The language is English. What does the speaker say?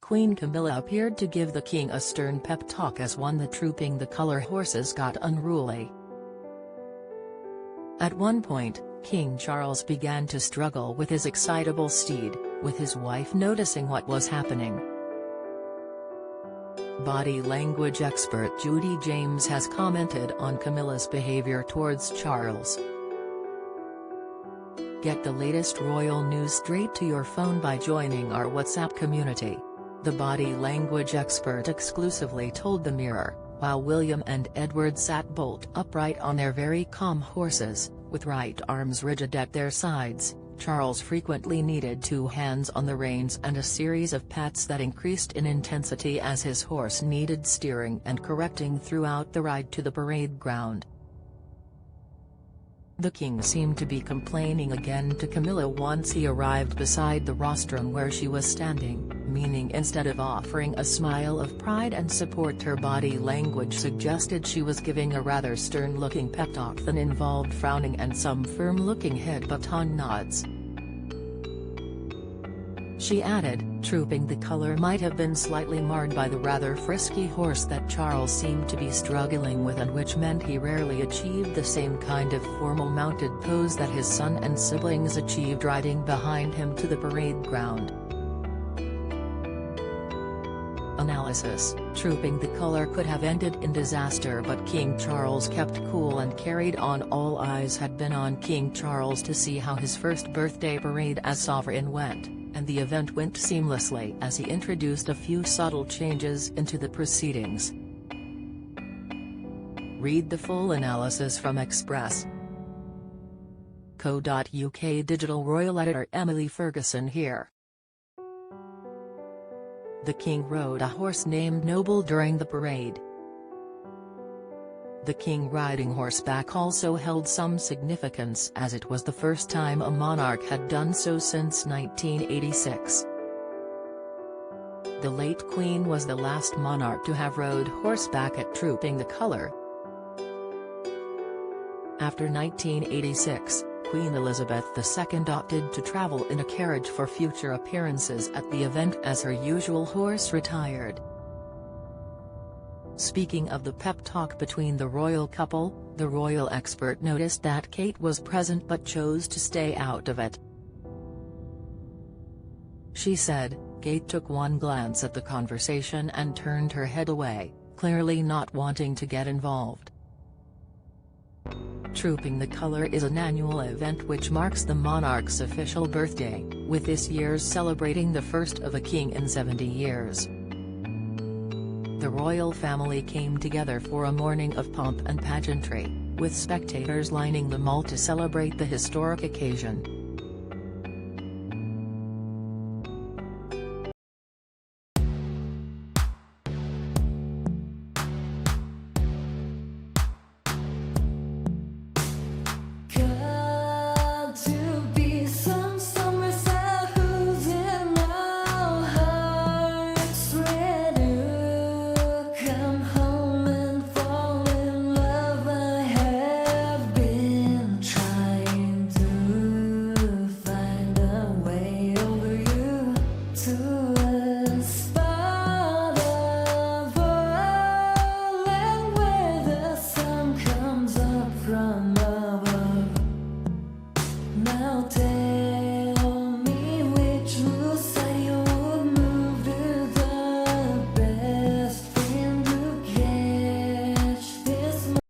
Queen Camilla appeared to give the king a stern pep talk as the Trooping the Color horses got unruly. At one point, King Charles began to struggle with his excitable steed, with his wife noticing what was happening. Body language expert Judy James has commented on Camilla's behavior towards Charles. Get the latest royal news straight to your phone by joining our WhatsApp community. The body language expert exclusively told the Mirror, while William and Edward sat bolt upright on their very calm horses, with right arms rigid at their sides, Charles frequently needed 2 hands on the reins and a series of pats that increased in intensity as his horse needed steering and correcting throughout the ride to the parade ground. The king seemed to be complaining again to Camilla once he arrived beside the rostrum where she was standing, meaning instead of offering a smile of pride and support, her body language suggested she was giving a rather stern-looking pep talk that involved frowning and some firm-looking head baton nods. She added, Trooping the Color might have been slightly marred by the rather frisky horse that Charles seemed to be struggling with, and which meant he rarely achieved the same kind of formal mounted pose that his son and siblings achieved riding behind him to the parade ground. Analysis: Trooping the Color could have ended in disaster, but King Charles kept cool and carried on. All eyes had been on King Charles to see how his first birthday parade as sovereign went, and the event went seamlessly as he introduced a few subtle changes into the proceedings. Read the full analysis from Express.co.uk digital royal editor Emily Ferguson here. The king rode a horse named Noble during the parade. The king riding horseback also held some significance, as it was the first time a monarch had done so since 1986. The late Queen was the last monarch to have rode horseback at Trooping the Color. After 1986, Queen Elizabeth II opted to travel in a carriage for future appearances at the event as her usual horse retired. Speaking of the pep talk between the royal couple, the royal expert noticed that Kate was present but chose to stay out of it. She said, Kate took one glance at the conversation and turned her head away, clearly not wanting to get involved. Trooping the Color is an annual event which marks the monarch's official birthday, with this year's celebrating the first of a king in 70 years. The royal family came together for a morning of pomp and pageantry, with spectators lining the mall to celebrate the historic occasion. Now take